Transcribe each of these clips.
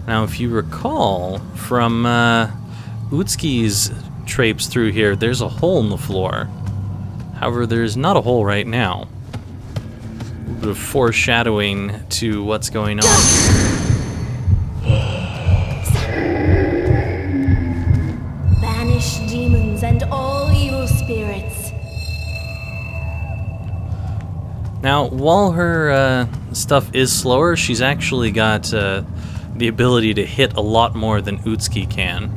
Now, if you recall from Utsuki's traipse through here, there's a hole in the floor. However, there's not a hole right now. A little bit of foreshadowing to what's going on. Banish demons and all evil spirits. Now, while her stuff is slower, she's actually got the ability to hit a lot more than Utsuki can,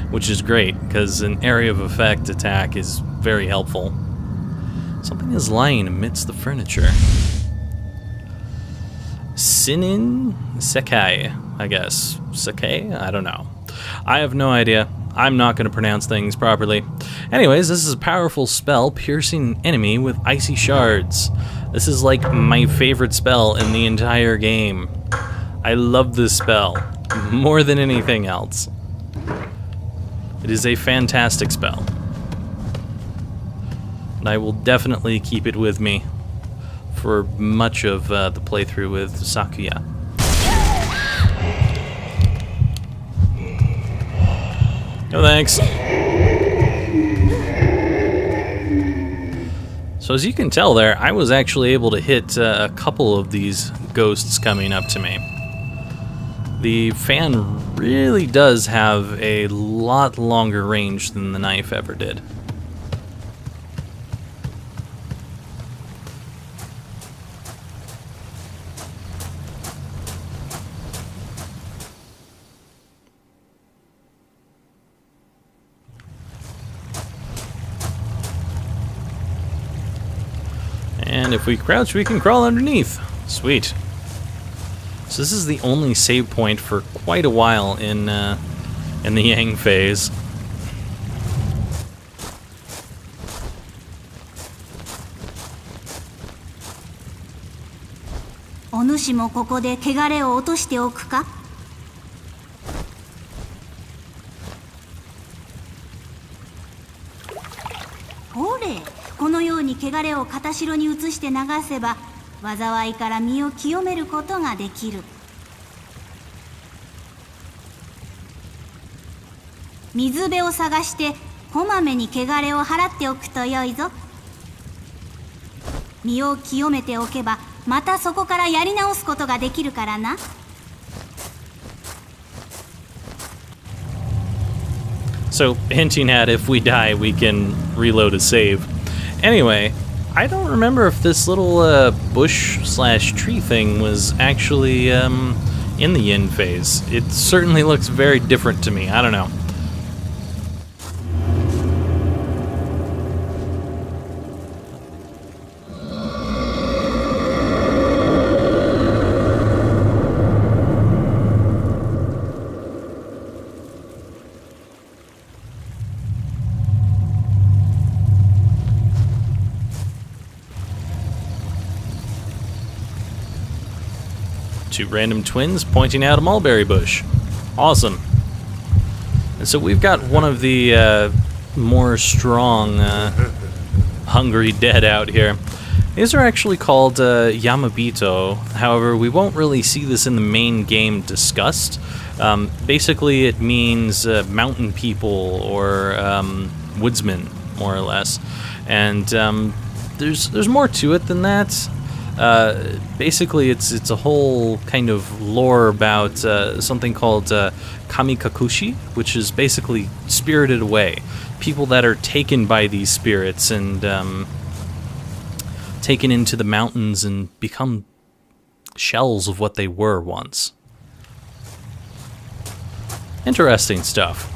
which is great, because an area of effect attack is very helpful. Something is lying amidst the furniture. Sinin Sekai, I guess. Sekai? I don't know. I have no idea. I'm not going to pronounce things properly. Anyways, this is a powerful spell, piercing an enemy with icy shards. This is like my favorite spell in the entire game. I love this spell more than anything else. It is a fantastic spell. And I will definitely keep it with me for much of the playthrough with Sakuya. No thanks. So as you can tell there, I was actually able to hit a couple of these ghosts coming up to me. The fan really does have a lot longer range than the knife ever did. And if we crouch, we can crawl underneath. Sweet. So this is the only save point for quite a while in the Yang phase. Hore, このように汚れを片白に移して流せば災いから身を清めることができる。水辺を探してこまめに汚れを払っておくとよいぞ。身を清めておけばまたそこからやり直すことができるからな。So, hinting at if we die, we can reload a save. Anyway, I don't remember if this little bush/tree thing was actually in the yin phase. It certainly looks very different to me. I don't know. Two random twins pointing out a mulberry bush. Awesome. And so we've got one of the more strong hungry dead out here. These are actually called Yamabito. However, we won't really see this in the main game discussed. Basically, it means mountain people or woodsmen, more or less. And there's more to it than that. Basically, it's a whole kind of lore about something called kamikakushi, which is basically spirited away. People that are taken by these spirits and taken into the mountains and become shells of what they were once. Interesting stuff.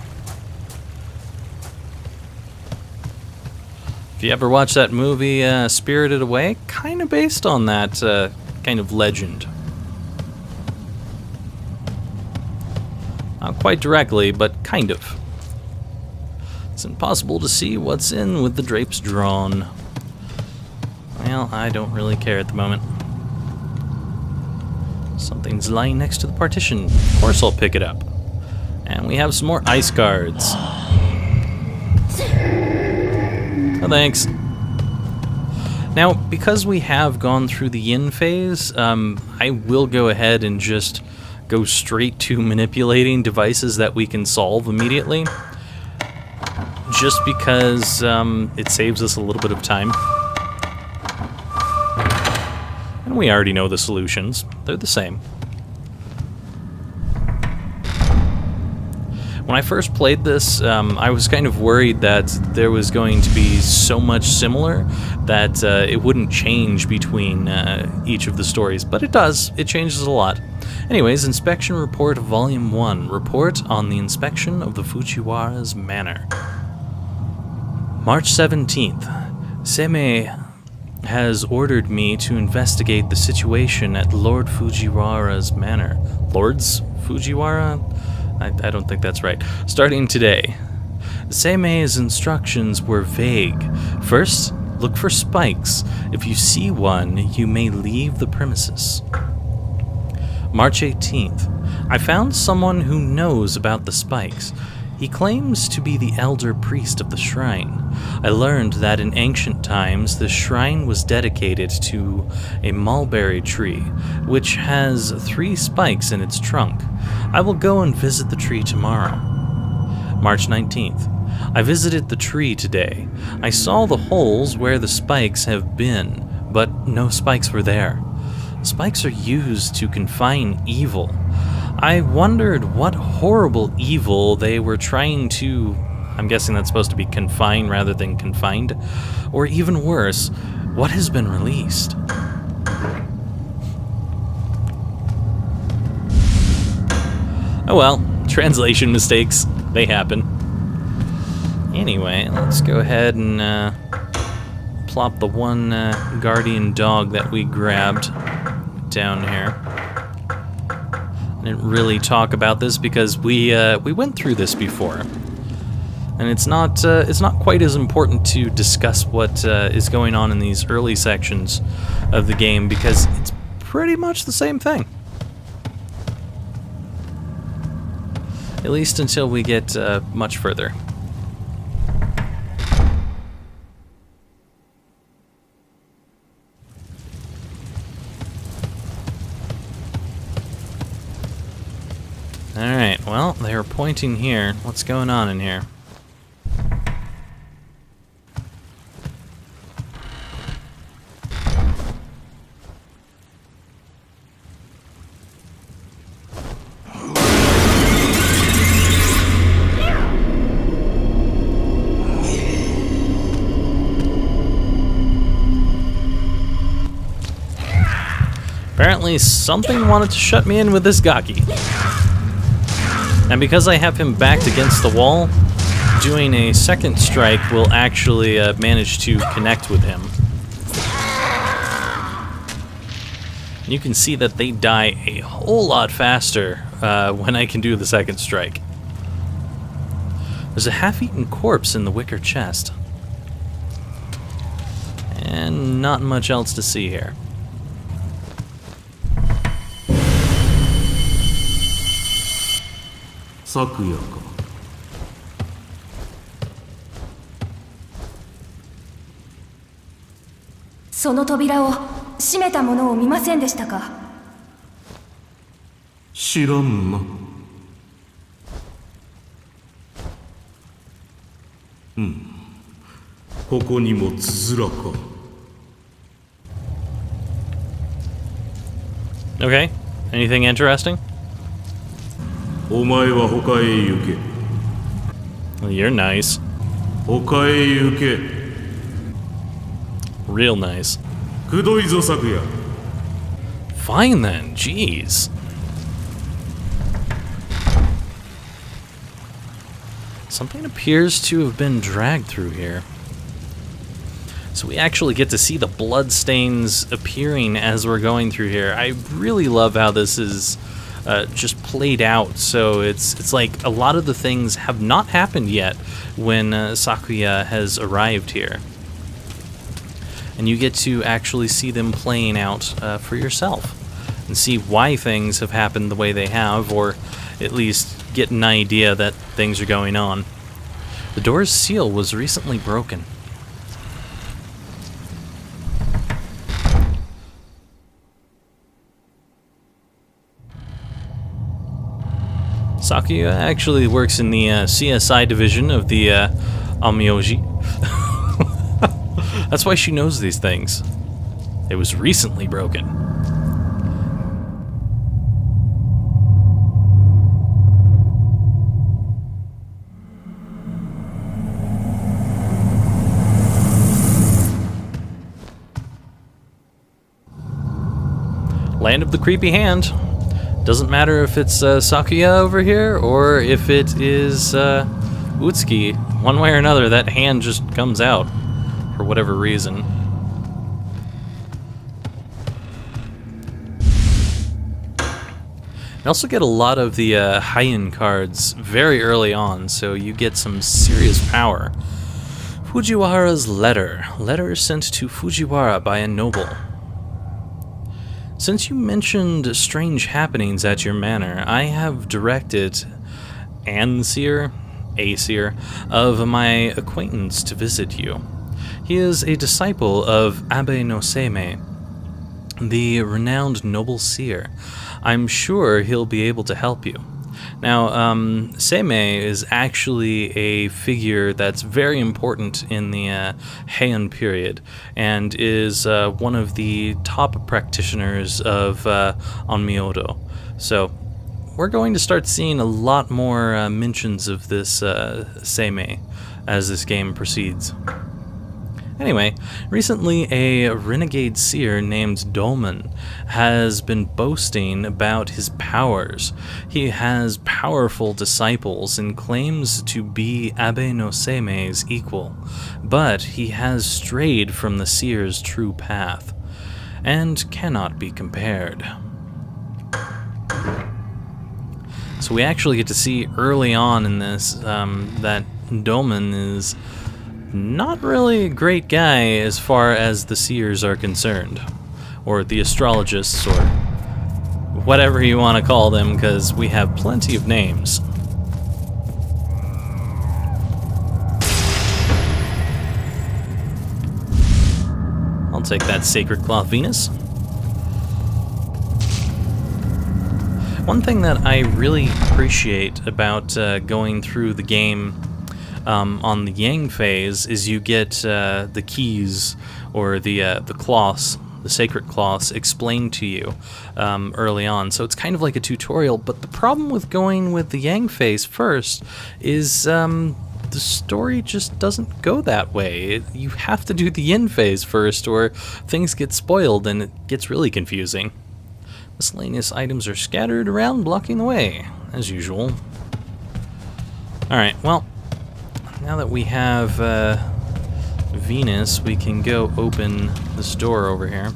If you ever watch that movie, Spirited Away, kind of based on that kind of legend. Not quite directly, but kind of. It's impossible to see what's in with the drapes drawn. Well, I don't really care at the moment. Something's lying next to the partition. Of course I'll pick it up. And we have some more ice guards. Oh, thanks. Now, because we have gone through the yin phase, I will go ahead and just go straight to manipulating devices that we can solve immediately, just because it saves us a little bit of time. And we already know the solutions. They're the same. When I first played this, I was kind of worried that there was going to be so much similar that it wouldn't change between each of the stories, but it does. It changes a lot. Anyways, Inspection Report Volume 1. Report on the inspection of the Fujiwara's manor. March 17th. Seme has ordered me to investigate the situation at Lord Fujiwara's manor. Lord's Fujiwara? I don't think that's right. Starting today. Seimei's instructions were vague. First, look for spikes. If you see one, you may leave the premises. March 18th. I found someone who knows about the spikes. He claims to be the elder priest of the shrine. I learned that in ancient times, the shrine was dedicated to a mulberry tree, which has 3 spikes in its trunk. I will go and visit the tree tomorrow. March 19th. I visited the tree today. I saw the holes where the spikes have been, but no spikes were there. Spikes are used to confine evil. I wondered what horrible evil they were trying to... I'm guessing that's supposed to be confine rather than confined. Or even worse, what has been released? Oh well, translation mistakes. They happen. Anyway, let's go ahead and plop the one guardian dog that we grabbed down here. I didn't really talk about this because we went through this before, and it's not quite as important to discuss what is going on in these early sections of the game because it's pretty much the same thing. At least until we get much further. Alright, well, they were pointing here. What's going on in here? Apparently something wanted to shut me in with this Gaki. And because I have him backed against the wall, doing a second strike will actually manage to connect with him. You can see that they die a whole lot faster when I can do the second strike. There's a half-eaten corpse in the wicker chest. And not much else to see here. Sakuyaか。その扉を閉めたものを見ませんでしたか？知らんな。ここにもつづらか。Okay, anything interesting? お前は他へ行け。 Well, you're nice. 他へ行け。 Real nice. くどいぞ昨夜。 Fine then, jeez. Something appears to have been dragged through here. So we actually get to see the blood stains appearing as we're going through here. I really love how this is just played out. So it's like a lot of the things have not happened yet when Sakuya has arrived here. And you get to actually see them playing out for yourself and see why things have happened the way they have, or at least get an idea that things are going on. The door's seal was recently broken. Sakuya actually works in the CSI division of the Amyoji. That's why she knows these things. It was recently broken. Land of the Creepy Hand. Doesn't matter if it's Sakuya over here or if it is Utsuki. One way or another, that hand just comes out for whatever reason. You also get a lot of the Heian cards very early on, so you get some serious power. Fujiwara's letter. Letter sent to Fujiwara by a noble. Since you mentioned strange happenings at your manor, I have directed Aesir of my acquaintance to visit you. He is a disciple of Abe no Seimei, the renowned noble seer. I'm sure he'll be able to help you. Now, Seimei is actually a figure that's very important in the Heian period, and is one of the top practitioners of Onmyodo. So, we're going to start seeing a lot more mentions of this Seimei as this game proceeds. Anyway, recently a renegade seer named Dolmen has been boasting about his powers. He has powerful disciples and claims to be Abe no Seimei's equal, but he has strayed from the seer's true path, and cannot be compared. So we actually get to see early on in this that Dolmen is not really a great guy as far as the seers are concerned, or the astrologists, or whatever you want to call them, because we have plenty of names. I'll take that Sacred Cloth Venus. One thing that I really appreciate about going through the game on the Yang phase is you get the keys, or the cloths, the sacred cloths, explained to you early on. So it's kind of like a tutorial, but the problem with going with the Yang phase first is the story just doesn't go that way. You have to do the Yin phase first, or things get spoiled and it gets really confusing. Miscellaneous items are scattered around, blocking the way, as usual. Alright, well, now that we have Venus, we can go open this door over here.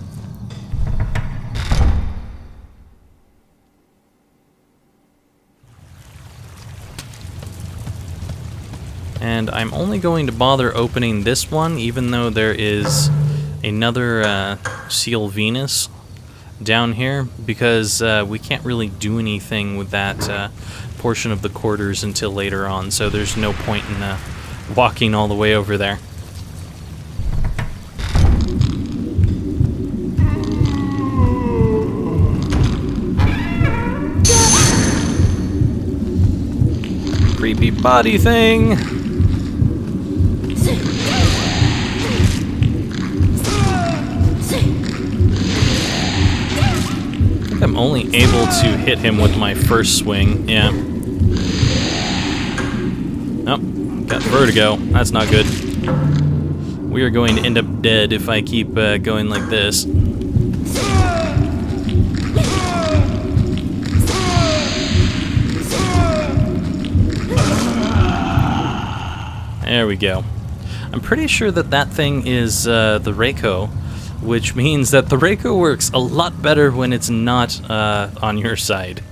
And I'm only going to bother opening this one, even though there is another Seal Venus down here, because we can't really do anything with that portion of the quarters until later on, so there's no point in walking all the way over there. Creepy body thing! I think I'm only able to hit him with my first swing, yeah. Oh, got vertigo. That's not good. We are going to end up dead if I keep going like this. There we go. I'm pretty sure that that thing is the Reiko, which means that the Reiko works a lot better when it's not on your side.